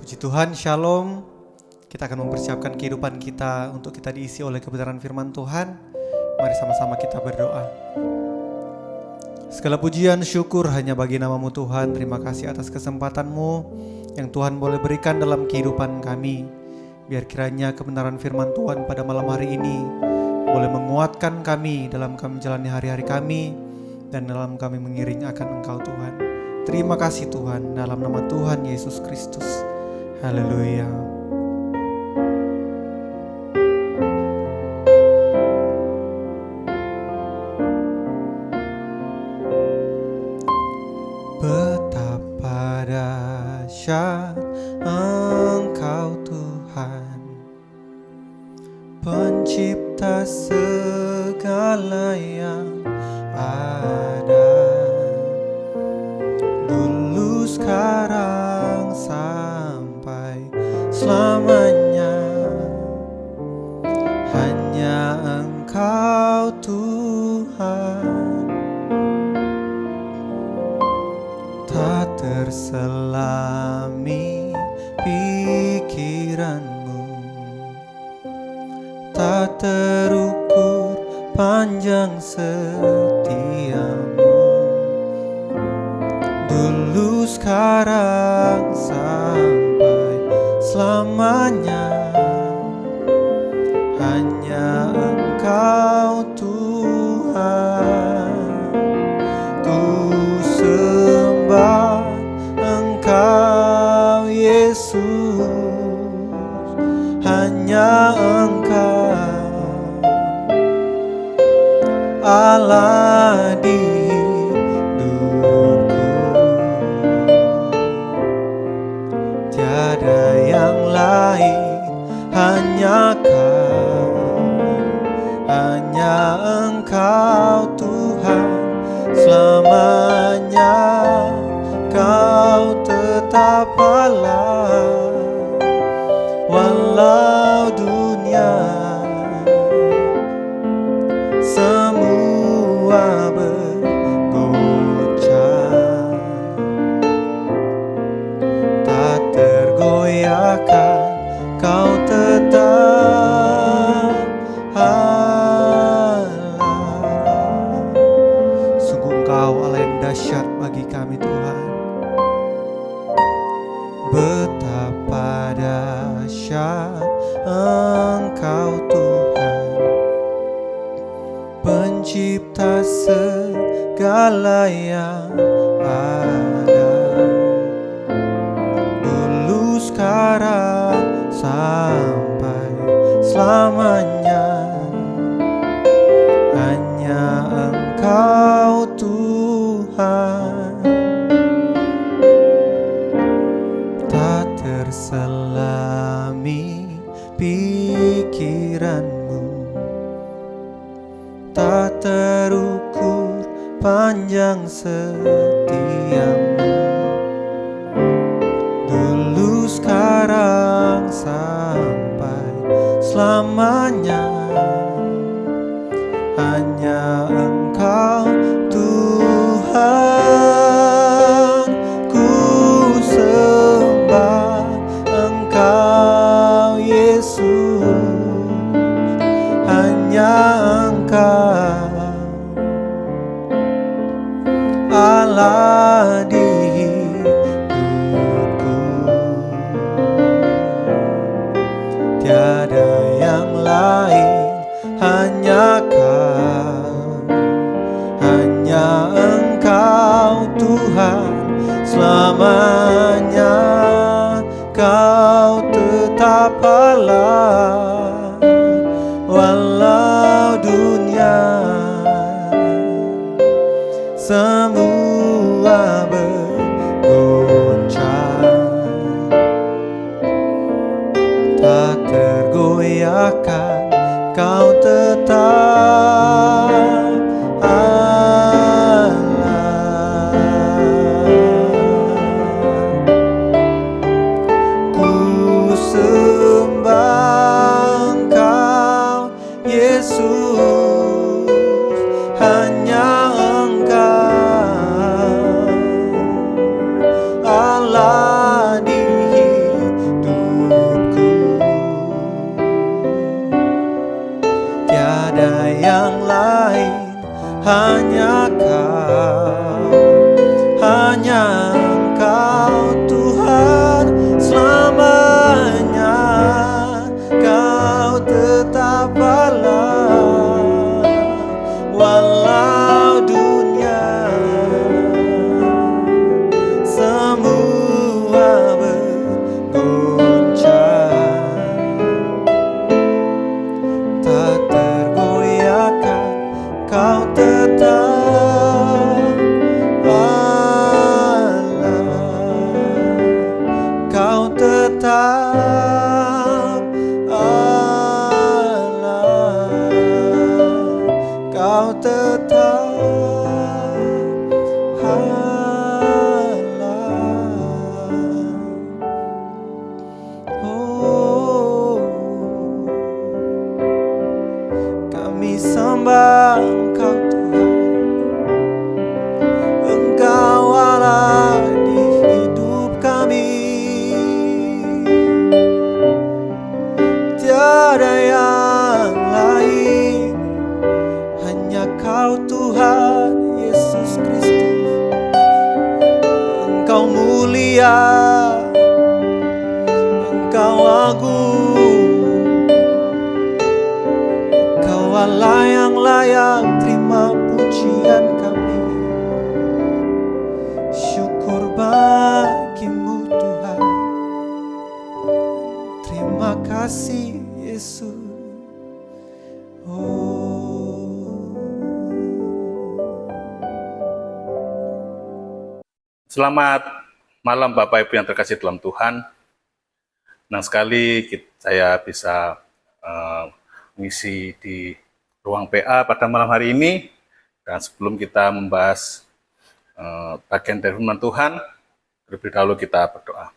Puji Tuhan, Shalom. Kita akan mempersiapkan kehidupan kita untuk kita diisi oleh kebenaran firman Tuhan. Mari sama-sama kita berdoa. Segala pujian syukur hanya bagi nama-Mu Tuhan. Terima kasih atas kesempatan-Mu yang Tuhan boleh berikan dalam kehidupan kami. Biar kiranya kebenaran firman Tuhan pada malam hari ini boleh menguatkan kami dalam kami menjalani hari-hari kami dan dalam kami mengiring akan Engkau Tuhan. Terima kasih Tuhan, dalam nama Tuhan Yesus Kristus. Haleluya. Betapa dahsyat Engkau Tuhan, Pencipta segala yang ada, dulu sekarang sampai selamanya. Hanya Engkau Tuhan, tak terselami pikiran-Mu, tak terukur panjang setia-Mu, dulu sekarang sampai selamanya. Hanya Engkau Tuhan, ku sembah Engkau Yesus. Hanya Engkau Allah di hidupku, tiada yang lain, hanya Kau, hanya Engkau Tuhan. Selamanya Kau tetap Allah, walau dunia semua bergoncang, tak tergoyahkan, Kau tetap Allah. Sungguh Engkau Allah yang dahsyat bagi kami Tuhan. Betapa dahsyat Engkau Tuhan, Pencipta segala yang ada, dulu sekarang sampai selamanya. Hanya Engkau Tuhan, tak terselami pikiran-Mu, tak terukur panjang setia-Mu, dulu sekarang sampai selamanya. Hanya Engkau Tuhan, ku sembah Engkau Yesus. Hanya Engkau Allah di hidupku, tiada yang lain, hanya Kau, hanya Engkau Tuhan. Selamanya Kau tetap Allah, walau dunia semua bergoncang, tak tergoyahkan, Kau tetap Allah. Ku sembah Engkau Yesus. Hanya Engkau Allah di hidupku, tetap Allah, kau tetap Allah. Oh, kami sembah Engkau Tuhan, Engkau Allah di hidup kami. Tiada yang lain, hanya Kau Tuhan Yesus Kristus. Engkau mulia, Engkau agung, Engkau Allah yang layak terima pujian kami. Syukur bagimu Tuhan, terima kasih Yesus. Selamat malam Bapak Ibu yang terkasih dalam Tuhan. Senang sekali saya bisa mengisi di ruang PA pada malam hari ini. Dan sebelum kita membahas bagian dari firman Tuhan, terlebih dahulu kita berdoa.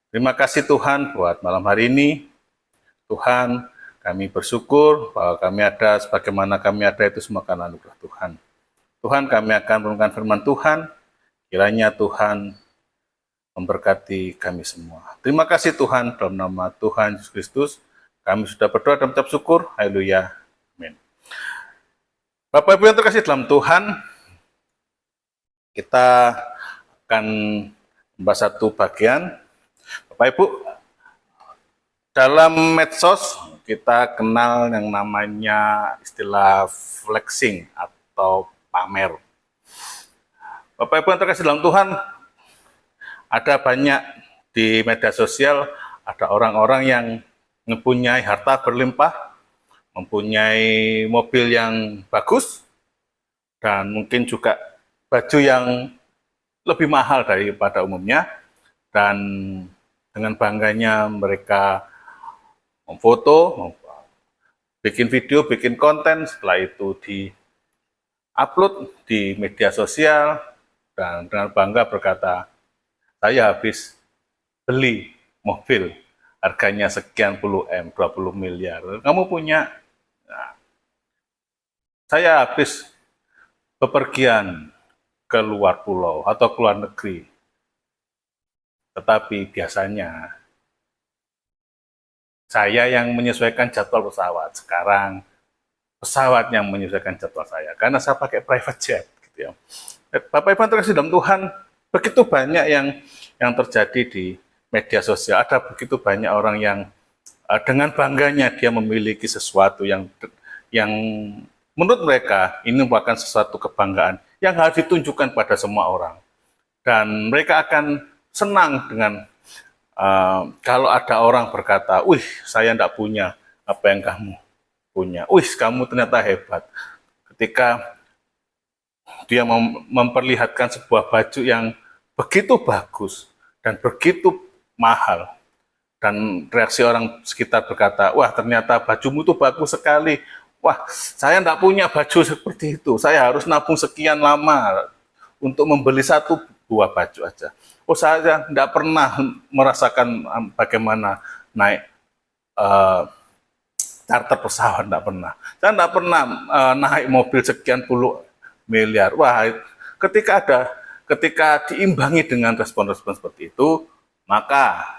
Terima kasih Tuhan buat malam hari ini. Tuhan, kami bersyukur bahwa kami ada sebagaimana kami ada itu semua karena anugerah Tuhan. Tuhan, kami akan merenungkan firman Tuhan. Kiranya Tuhan memberkati kami semua. Terima kasih Tuhan, dalam nama Tuhan Yesus Kristus, kami sudah berdoa dan mengucap syukur. Haleluya. Amin. Bapak Ibu yang terkasih dalam Tuhan, kita akan membahas satu bagian. Bapak Ibu, dalam medsos kita kenal yang namanya istilah flexing atau pamer. Bapak Ibu yang terkasih dalam Tuhan, ada banyak di media sosial, ada orang-orang yang mempunyai harta berlimpah, mempunyai mobil yang bagus, dan mungkin juga baju yang lebih mahal daripada umumnya, dan dengan bangganya mereka memfoto, bikin video, bikin konten, setelah itu di-upload di media sosial, dan dengan bangga berkata, saya habis beli mobil, harganya sekian puluh M, 20 miliar. Kamu punya? Nah, saya habis bepergian ke luar pulau atau ke luar negeri. Tetapi biasanya saya yang menyesuaikan jadwal pesawat. Sekarang pesawat yang menyesuaikan jadwal saya, karena saya pakai private jet. Gitu ya. Bapak Ibu yang terkasih dalam Tuhan, begitu banyak yang terjadi di media sosial. Ada begitu banyak orang yang dengan bangganya dia memiliki sesuatu yang menurut mereka ini merupakan sesuatu kebanggaan yang harus ditunjukkan pada semua orang. Dan mereka akan senang dengan kalau ada orang berkata, wih saya tidak punya apa yang kamu punya. Wih kamu ternyata hebat. Ketika dia memperlihatkan sebuah baju yang begitu bagus dan begitu mahal, dan reaksi orang sekitar berkata, wah ternyata bajumu itu bagus sekali, wah saya tidak punya baju seperti itu, saya harus nabung sekian lama untuk membeli satu buah baju aja. Oh saya tidak pernah merasakan bagaimana naik charter pesawat, tidak pernah. Saya tidak pernah naik mobil sekian puluh miliar. Wah, ketika diimbangi dengan respon-respon seperti itu, maka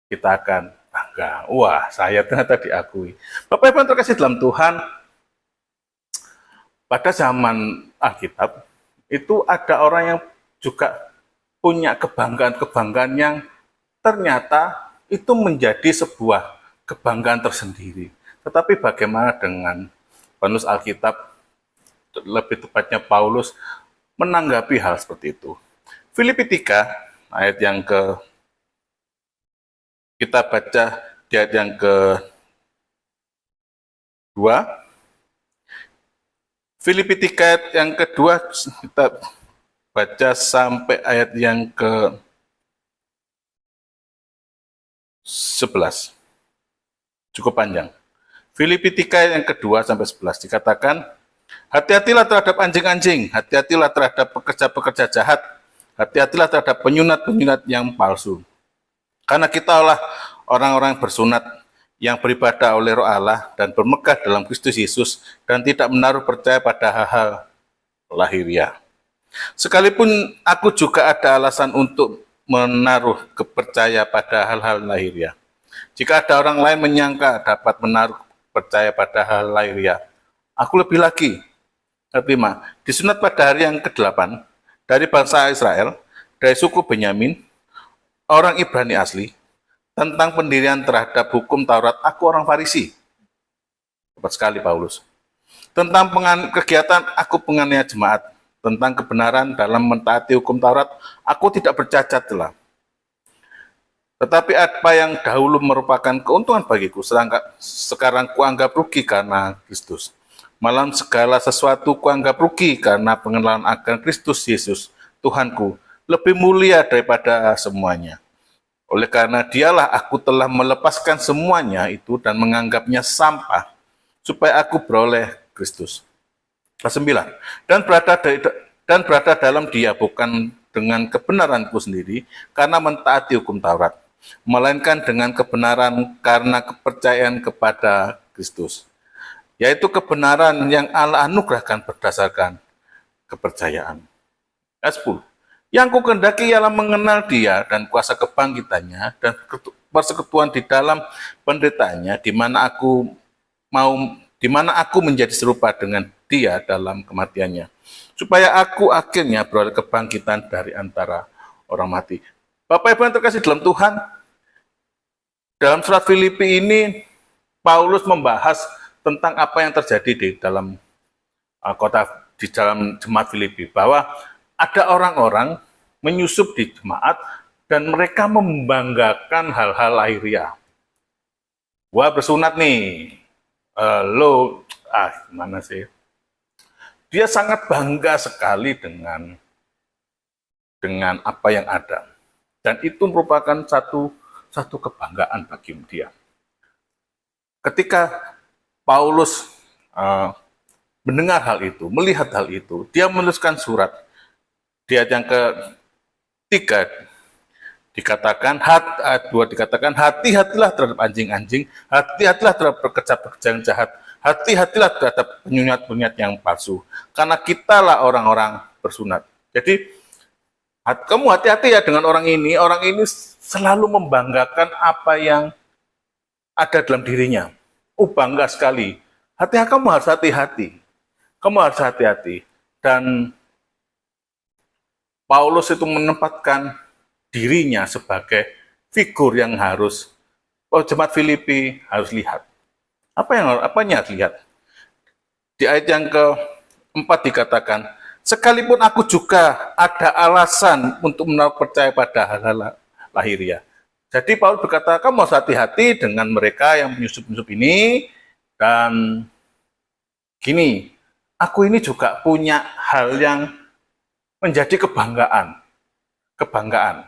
kita akan bangga. Wah, saya ternyata diakui. Bapak Ibu yang terkasih dalam Tuhan, pada zaman Alkitab itu ada orang yang juga punya kebanggaan-kebanggaan yang ternyata itu menjadi sebuah kebanggaan tersendiri. Tetapi bagaimana dengan penulis Alkitab, lebih tepatnya Paulus, menanggapi hal seperti itu? Filipi 3 ayat yang kita baca di ayat yang kedua. Filipi 3 ayat yang kedua kita baca sampai ayat yang 11. Cukup panjang. Filipi 3 yang kedua sampai 11 dikatakan, hati-hatilah terhadap anjing-anjing, hati-hatilah terhadap pekerja-pekerja jahat, hati-hatilah terhadap penyunat-penyunat yang palsu. Karena kitalah orang-orang bersunat yang beribadah oleh Roh Allah dan bermegah dalam Kristus Yesus dan tidak menaruh percaya pada hal-hal lahiriah. Sekalipun aku juga ada alasan untuk menaruh kepercaya pada hal-hal lahiriah. Jika ada orang lain menyangka dapat menaruh percaya pada hal lahiriah, aku lebih lagi. Kelima, disunat pada hari yang ke-8 dari bangsa Israel, dari suku Benyamin, orang Ibrani asli, tentang pendirian terhadap hukum Taurat, aku orang Farisi. Tepat sekali Paulus. Tentang kegiatan aku penganiaya jemaat, tentang kebenaran dalam mentaati hukum Taurat, aku tidak bercacat celah. Tetapi apa yang dahulu merupakan keuntungan bagiku, sekarang kuanggap rugi karena Kristus. Malah segala sesuatu kuanggap rugi karena pengenalan akan Kristus Yesus, Tuhanku, lebih mulia daripada semuanya. Oleh karena dialah aku telah melepaskan semuanya itu dan menganggapnya sampah, supaya aku beroleh Kristus. Ayat 9. Dan berada dalam dia bukan dengan kebenaranku sendiri, karena mentaati hukum Taurat, melainkan dengan kebenaran karena kepercayaan kepada Kristus, yaitu kebenaran yang Allah anugerahkan berdasarkan kepercayaan. Ayat 10. Yang kukendaki ialah mengenal dia dan kuasa kebangkitannya dan persekutuan di dalam penderitaannya, di mana aku menjadi serupa dengan dia dalam kematiannya, supaya aku akhirnya beroleh kebangkitan dari antara orang mati. Bapak Ibu yang terkasih dalam Tuhan, dalam surat Filipi ini Paulus membahas tentang apa yang terjadi di dalam di dalam jemaat Filipi, bahwa ada orang-orang menyusup di jemaat dan mereka membanggakan hal-hal lahiriah. Gua bersunat nih, gimana sih? Dia sangat bangga sekali dengan apa yang ada, dan itu merupakan satu kebanggaan bagi dia. Ketika Paulus mendengar hal itu, melihat hal itu, dia menuliskan surat. Di ayat yang ke-3 dikatakan, ayat 2 dikatakan, hati-hatilah terhadap anjing-anjing, hati-hatilah terhadap pekerja-pekerja yang jahat, hati-hatilah terhadap penyunat-penyunat yang palsu, karena kitalah orang-orang bersunat. Jadi, kamu hati-hati ya dengan orang ini selalu membanggakan apa yang ada dalam dirinya. Bangga sekali. Kamu harus hati-hati. Kamu harus hati-hati. Dan Paulus itu menempatkan dirinya sebagai figur yang harus jemaat Filipi harus lihat. Apanya harus lihat? Di ayat yang ke-4 dikatakan, sekalipun aku juga ada alasan untuk menaruh percaya pada hal-hal lahiriah. Jadi Paulus berkata, kamu harus hati-hati dengan mereka yang menyusup-nyusup ini, dan gini, aku ini juga punya hal yang menjadi kebanggaan.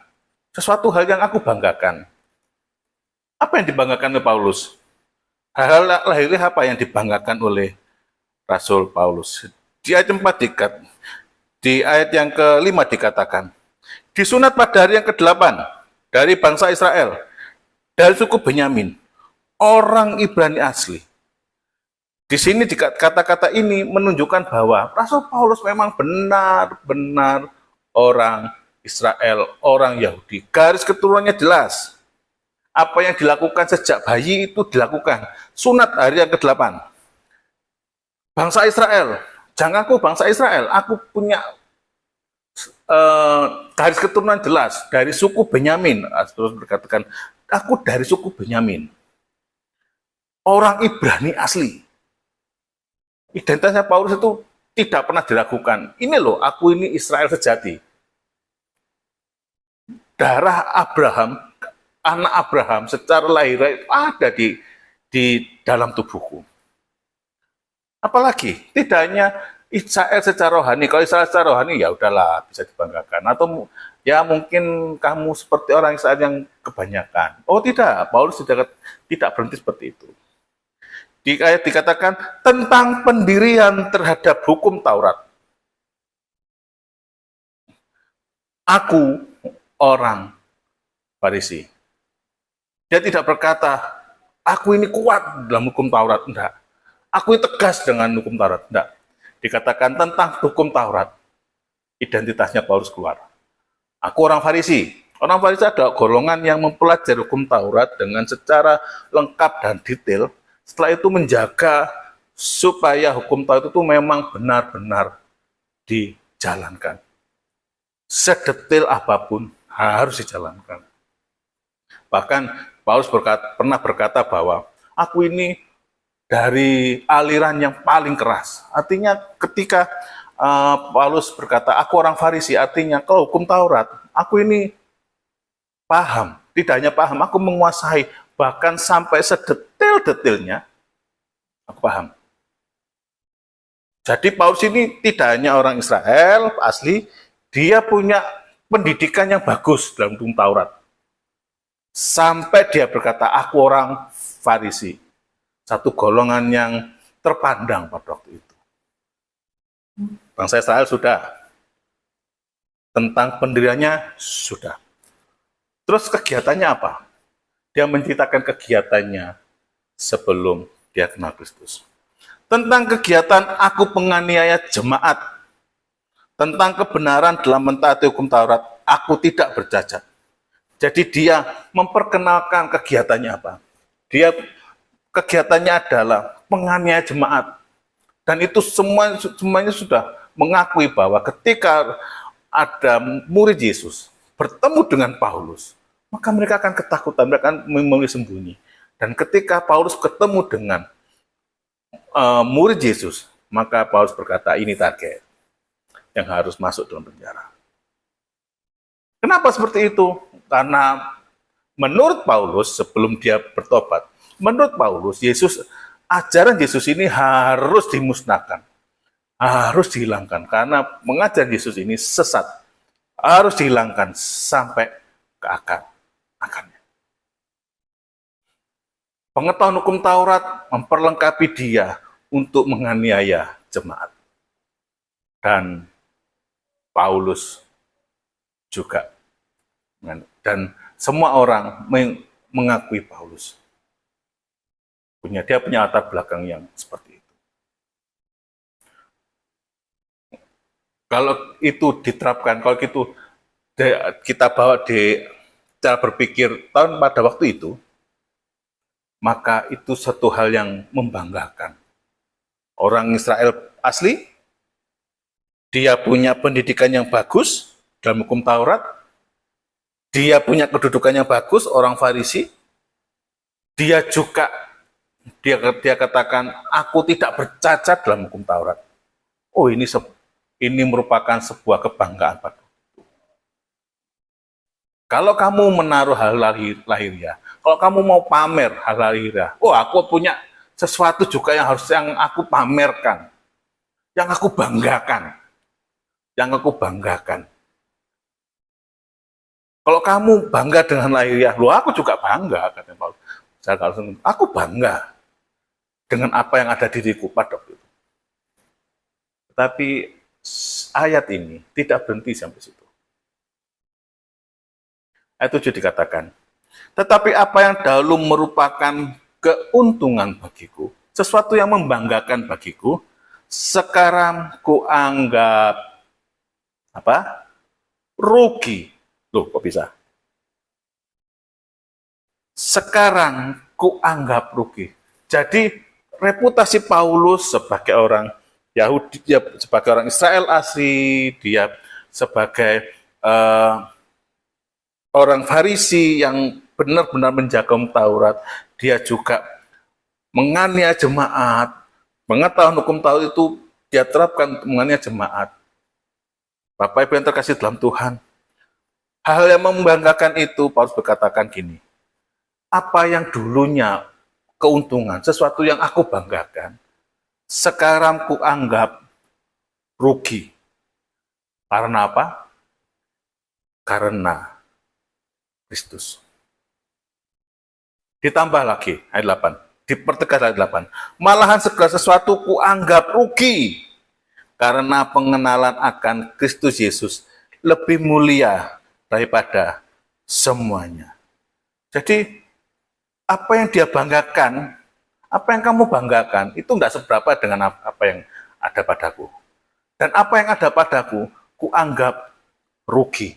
Sesuatu hal yang aku banggakan. Apa yang dibanggakan oleh Paulus? Hal-hal lahiriah apa yang dibanggakan oleh Rasul Paulus? Di ayat 4 di ayat yang ke-5 dikatakan, disunat pada hari yang ke-8 dari bangsa Israel, dari suku Benyamin, orang Ibrani asli. Di sini kata-kata ini menunjukkan bahwa Rasul Paulus memang benar-benar orang Israel, orang Yahudi. Garis keturunannya jelas. Apa yang dilakukan sejak bayi itu dilakukan. Sunat hari yang ke-8. Bangsa Israel, jangan aku bangsa Israel, aku punya garis keturunan jelas dari suku Benyamin. Terus berkatakan, aku dari suku Benyamin, orang Ibrani asli. Identitasnya Paulus itu tidak pernah diragukan. Ini loh, aku ini Israel sejati. Darah Abraham, anak Abraham secara lahiriah ada di dalam tubuhku. Apalagi tidak hanya Israel secara rohani. Kalau Israel secara rohani ya udahlah bisa dibanggakan. Atau Ya mungkin kamu seperti orang Israel yang kebanyakan. Oh tidak, Paulus tidak berhenti seperti itu. Di ayat dikatakan tentang pendirian terhadap hukum Taurat. Aku orang Farisi. Dia tidak berkata, aku ini kuat dalam hukum Taurat. Enggak. Aku ini tegas dengan hukum Taurat. Enggak. Dikatakan tentang hukum Taurat. Identitasnya Paulus keluar. Aku orang Farisi. Orang Farisi adalah golongan yang mempelajari hukum Taurat dengan secara lengkap dan detail. Setelah itu menjaga supaya hukum Taurat itu memang benar-benar dijalankan. Sedetail apapun harus dijalankan. Bahkan Paulus pernah berkata bahwa aku ini dari aliran yang paling keras. Artinya ketika Paulus berkata, aku orang Farisi, artinya kalau hukum Taurat, aku ini paham. Tidak hanya paham, aku menguasai. Bahkan sampai sedetail-detailnya, aku paham. Jadi Paulus ini tidak hanya orang Israel asli, dia punya pendidikan yang bagus dalam hukum Taurat. Sampai dia berkata, aku orang Farisi. Satu golongan yang terpandang pada waktu itu. Bangsa Israel sudah. Tentang pendiriannya sudah. Terus kegiatannya apa? Dia menceritakan kegiatannya sebelum dia kenal Kristus. Tentang kegiatan aku penganiaya jemaat. Tentang kebenaran dalam mentaati hukum Taurat, aku tidak bercacat. Jadi dia memperkenalkan kegiatannya apa? Kegiatannya adalah penganiaya jemaat. Dan itu semuanya sudah mengakui bahwa ketika ada murid Yesus bertemu dengan Paulus, maka mereka akan ketakutan, mereka akan memilih sembunyi. Dan ketika Paulus ketemu dengan murid Yesus, maka Paulus berkata, ini target yang harus masuk dalam penjara. Kenapa seperti itu? Karena menurut Paulus, sebelum dia bertobat, menurut Paulus, ajaran Yesus ini harus dimusnahkan, harus dihilangkan, karena mengajar Yesus ini sesat, harus dihilangkan sampai ke akarnya. Pengetahuan hukum Taurat memperlengkapi dia untuk menganiaya jemaat. Dan Paulus juga. Dan semua orang mengakui Paulus. Dia punya latar belakang yang seperti itu. Kalau itu diterapkan, kalau itu kita bawa di cara berpikir pada waktu itu, maka itu satu hal yang membanggakan. Orang Israel asli, dia punya pendidikan yang bagus dalam hukum Taurat, dia punya kedudukan yang bagus, orang Farisi, dia juga, dia katakan, aku tidak bercacat dalam hukum Taurat. Oh, ini merupakan sebuah kebanggaan pada waktu. Kalau kamu menaruh hal lahiriah, kalau kamu mau pamer hal lahiriah, oh aku punya sesuatu juga yang aku pamerkan, yang aku banggakan. Kalau kamu bangga dengan lahiriah, aku juga bangga, kata Paulus. Aku bangga dengan apa yang ada diriku pada waktu itu. Tetapi ayat ini tidak berhenti sampai situ. Ayat 7 dikatakan, tetapi apa yang dahulu merupakan keuntungan bagiku, sesuatu yang membanggakan bagiku, sekarang kuanggap apa? Rugi. Loh, kok bisa? Sekarang kuanggap rugi. Jadi reputasi Paulus sebagai orang Yahudi, dia sebagai orang Israel asli, dia sebagai orang Farisi yang benar-benar menjaga Taurat, dia juga menganiaya jemaat, mengetahui hukum Taurat itu dia terapkan untuk menganiaya jemaat. Bapak Ibu yang terkasih dalam Tuhan, hal yang membanggakan itu, Paulus berkatakan gini, apa yang dulunya keuntungan, sesuatu yang aku banggakan, sekarang kuanggap rugi. Karena apa? karena Kristus. Ditambah lagi ayat 8, dipertegas ayat 8. Malahan segala sesuatu kuanggap rugi karena pengenalan akan Kristus Yesus lebih mulia daripada semuanya. Jadi apa yang dia banggakan, apa yang kamu banggakan itu tidak seberapa dengan apa yang ada padaku. Dan apa yang ada padaku kuanggap rugi,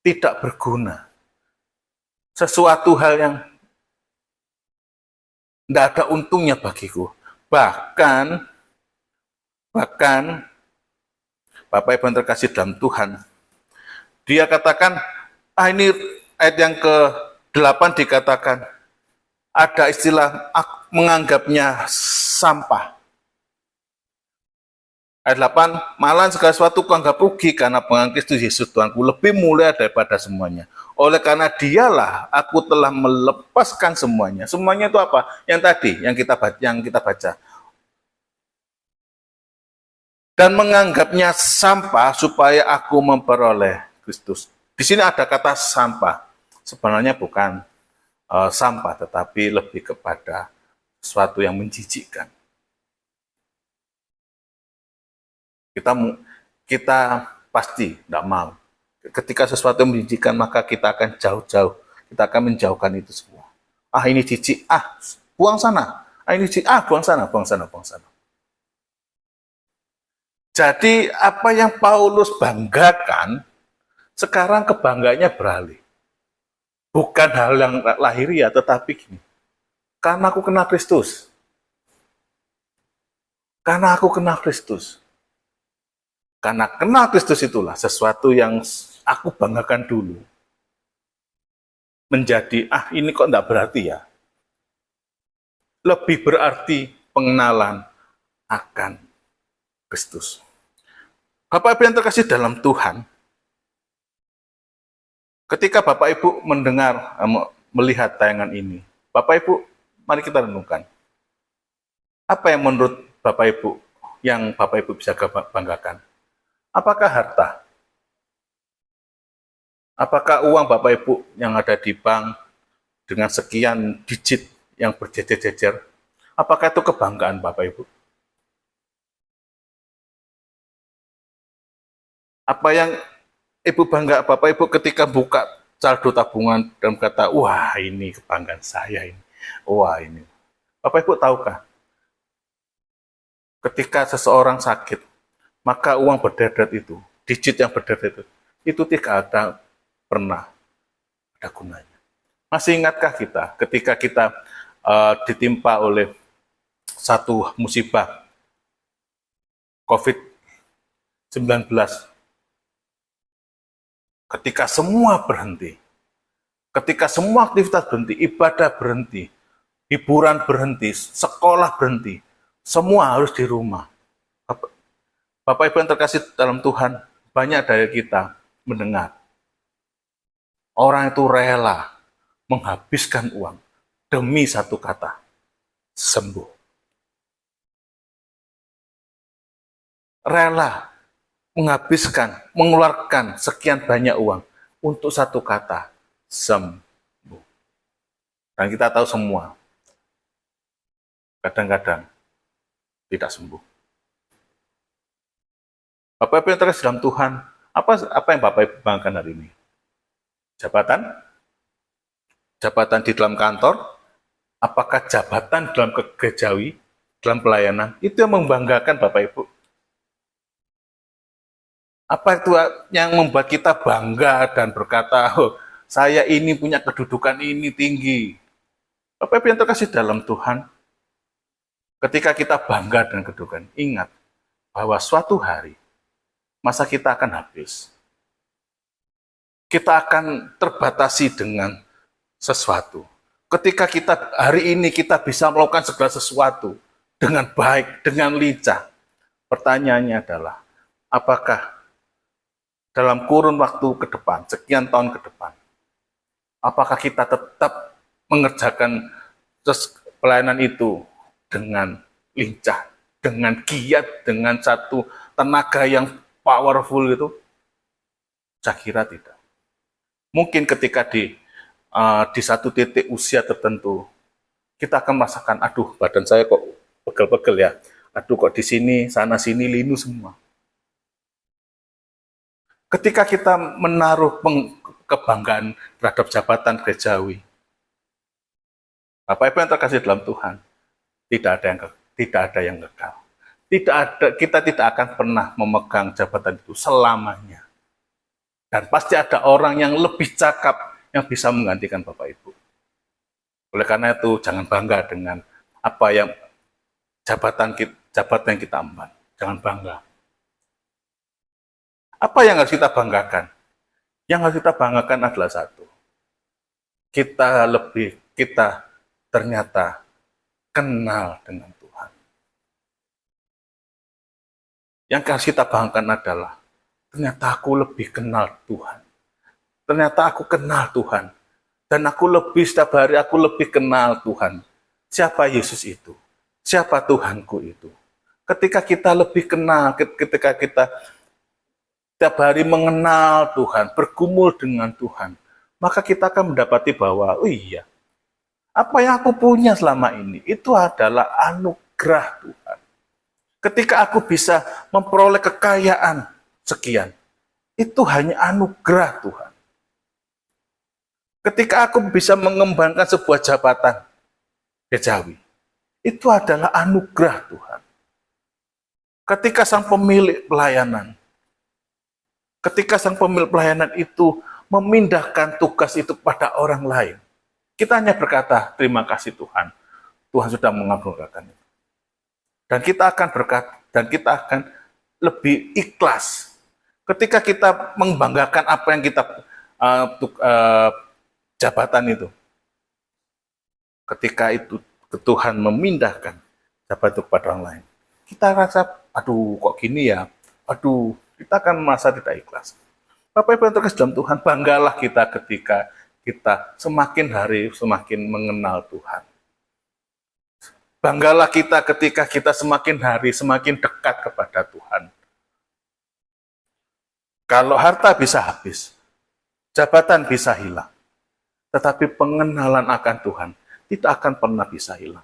tidak berguna. Sesuatu hal yang tidak ada untungnya bagiku. Bahkan Bapak Ibu yang terkasih dalam Tuhan, dia katakan, ini ayat yang ke-8 dikatakan, ada istilah menganggapnya sampah. Ayat 8, malahan segala sesuatu kuanggap rugi karena pengenalan Kristus Yesus Tuhanku lebih mulia daripada semuanya. Oleh karena dialah aku telah melepaskan semuanya. Semuanya itu apa? Yang tadi, yang kita baca. Dan menganggapnya sampah supaya aku memperoleh Kristus. Di sini ada kata sampah. Sebenarnya bukan sampah, tetapi lebih kepada sesuatu yang menjijikkan. Kita pasti tidak mau. Ketika sesuatu yang menjijikkan, maka kita akan jauh-jauh. Kita akan menjauhkan itu semua. Ini jijik, buang sana. Ini jijik, buang sana, buang sana, buang sana. Jadi apa yang Paulus banggakan, sekarang kebanggaannya beralih. Bukan hal yang lahiriah, tetapi gini. Karena aku kenal Kristus. Karena aku kenal Kristus. Karena kenal Kristus itulah sesuatu yang aku banggakan dulu. Menjadi, ini kok enggak berarti ya. Lebih berarti pengenalan akan Kristus. Bapak Ibu yang terkasih dalam Tuhan, ketika Bapak Ibu melihat tayangan ini, Bapak Ibu, mari kita renungkan. Apa yang menurut Bapak Ibu, yang Bapak Ibu bisa banggakan? Apakah harta? Apakah uang Bapak Ibu yang ada di bank dengan sekian digit yang berjejer-jejer? Apakah itu kebanggaan Bapak Ibu? Apa yang Ibu bangga Bapak Ibu ketika buka saldo tabungan dan kata, wah ini kebanggaan saya ini. Wah ini. Bapak Ibu tahukah? Ketika seseorang sakit, maka uang berderet itu, digit yang berderet itu tidak ada pernah ada gunanya. Masih ingatkah kita ketika kita ditimpa oleh satu musibah COVID-19, ketika semua berhenti, ketika semua aktivitas berhenti, ibadah berhenti, hiburan berhenti, sekolah berhenti, semua harus di rumah. Bapak Ibu yang terkasih dalam Tuhan, banyak dari kita mendengar orang itu rela menghabiskan uang demi satu kata, sembuh. Rela menghabiskan, mengeluarkan sekian banyak uang untuk satu kata, sembuh. Dan kita tahu semua, kadang-kadang tidak sembuh. Bapak Ibu yang terkasih dalam Tuhan, apa yang Bapak Ibu banggakan hari ini? Jabatan? Jabatan di dalam kantor? Apakah jabatan dalam kegejawi, dalam pelayanan? Itu yang membanggakan Bapak Ibu. Apa itu yang membuat kita bangga dan berkata, saya ini punya kedudukan ini tinggi. Bapak Ibu yang terkasih dalam Tuhan, ketika kita bangga dengan kedudukan, ingat bahwa suatu hari masa kita akan habis. Kita akan terbatasi dengan sesuatu. Ketika kita hari ini kita bisa melakukan segala sesuatu dengan baik, dengan lincah. Pertanyaannya adalah, apakah dalam kurun waktu ke depan, sekian tahun ke depan, apakah kita tetap mengerjakan pelayanan itu dengan lincah, dengan giat, dengan satu tenaga yang powerful itu? Saya kira tidak. Mungkin ketika di satu titik usia tertentu, kita akan merasakan, aduh badan saya kok pegel-pegel ya, aduh kok di sini, sana sini linu semua. Ketika kita menaruh kebanggaan terhadap jabatan gerejawi, Bapak Ibu yang terkasih dalam Tuhan, tidak ada yang kekal. Kita tidak akan pernah memegang jabatan itu selamanya. Dan pasti ada orang yang lebih cakap yang bisa menggantikan Bapak Ibu. Oleh karena itu, jangan bangga dengan apa yang jabatan yang kita emban. Jangan bangga. Apa yang harus kita banggakan? Yang harus kita banggakan adalah satu. Kita ternyata kenal dengan Tuhan. Yang harus kita banggakan adalah ternyata aku lebih kenal Tuhan. Ternyata aku kenal Tuhan. Dan setiap hari aku lebih kenal Tuhan. Siapa Yesus itu? Siapa Tuhanku itu? Ketika kita lebih kenal, ketika kita setiap hari mengenal Tuhan, bergumul dengan Tuhan, maka kita akan mendapati bahwa, oh iya, apa yang aku punya selama ini, itu adalah anugerah Tuhan. Ketika aku bisa memperoleh kekayaan sekian, itu hanya anugerah Tuhan. Ketika aku bisa mengembangkan sebuah jabatan gerejawi, itu adalah anugerah Tuhan. Ketika sang pemilik pelayanan itu memindahkan tugas itu pada orang lain, kita hanya berkata, terima kasih Tuhan. Tuhan sudah mengabulkan itu. Dan kita akan lebih ikhlas. Ketika kita membanggakan apa yang kita jabatan itu. Ketika itu Tuhan memindahkan jabatan itu kepada orang lain, kita rasa, aduh kok gini ya, aduh, kita akan merasa tidak ikhlas. Bapak Ibu yang terkasih dalam Tuhan, banggalah kita ketika kita semakin hari semakin mengenal Tuhan. Banggalah kita ketika kita semakin hari semakin dekat kepada Tuhan. Kalau harta bisa habis, jabatan bisa hilang, tetapi pengenalan akan Tuhan tidak akan pernah bisa hilang.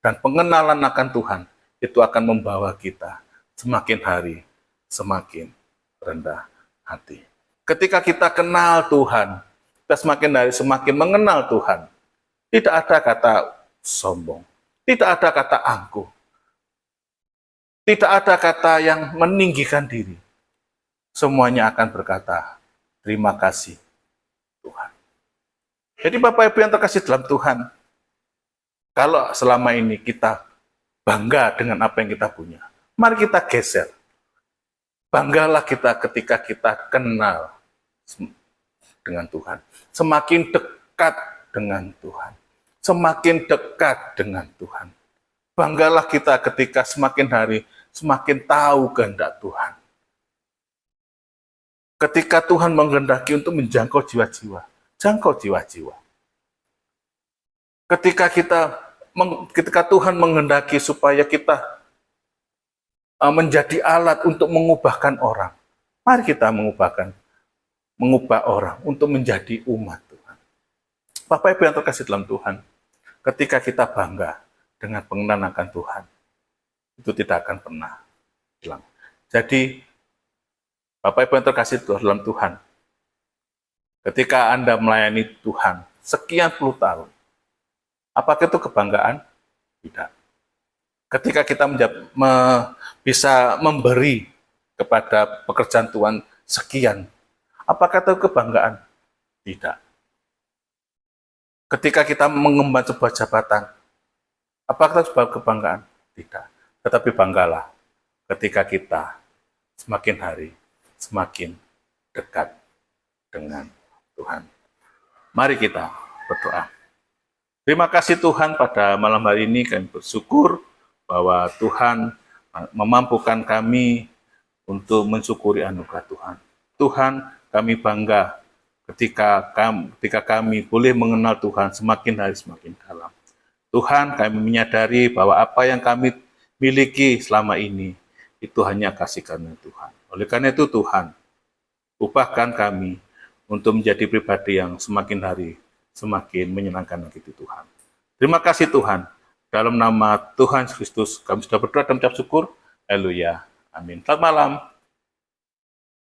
Dan pengenalan akan Tuhan itu akan membawa kita semakin hari semakin rendah hati. Ketika kita kenal Tuhan, kita semakin hari semakin mengenal Tuhan. Tidak ada kata sombong, tidak ada kata angkuh, tidak ada kata yang meninggikan diri. Semuanya akan berkata, terima kasih Tuhan. Jadi Bapak Ibu yang terkasih dalam Tuhan, kalau selama ini kita bangga dengan apa yang kita punya, mari kita geser. Banggalah kita ketika kita kenal dengan Tuhan. Semakin dekat dengan Tuhan. Semakin dekat dengan Tuhan. Banggalah kita ketika semakin hari semakin tahu kehendak Tuhan. Ketika Tuhan menghendaki untuk menjangkau jiwa-jiwa, jangkau jiwa-jiwa. Ketika Tuhan menghendaki supaya kita menjadi alat untuk mengubahkan orang, mari kita mengubah orang untuk menjadi umat Tuhan. Bapak Ibu yang terkasih dalam Tuhan, ketika kita bangga dengan pengenalan akan Tuhan, itu tidak akan pernah hilang. Jadi, Bapak Ibu yang terkasih dalam Tuhan, ketika Anda melayani Tuhan sekian puluh tahun, apakah itu kebanggaan? Tidak. Ketika kita bisa memberi kepada pekerjaan Tuhan sekian, apakah itu kebanggaan? Tidak. Ketika kita mengemban sebuah jabatan, apakah itu sebuah kebanggaan? Tidak. Tetapi banggalah ketika kita semakin hari semakin dekat dengan Tuhan. Mari kita berdoa. Terima kasih Tuhan, pada malam hari ini kami bersyukur bahwa Tuhan memampukan kami untuk mensyukuri anugerah Tuhan. Tuhan, kami bangga ketika kami boleh mengenal Tuhan semakin hari semakin dalam. Tuhan, kami menyadari bahwa apa yang kami miliki selama ini itu hanya kasih karunia Tuhan. Oleh karena itu Tuhan, ubahkan kami untuk menjadi pribadi yang semakin hari semakin menyenangkan hati Tuhan. Terima kasih Tuhan. Dalam nama Tuhan Yesus Kristus, kami sudah berdoa dan mengucap syukur. Haleluya. Amin. Selamat malam.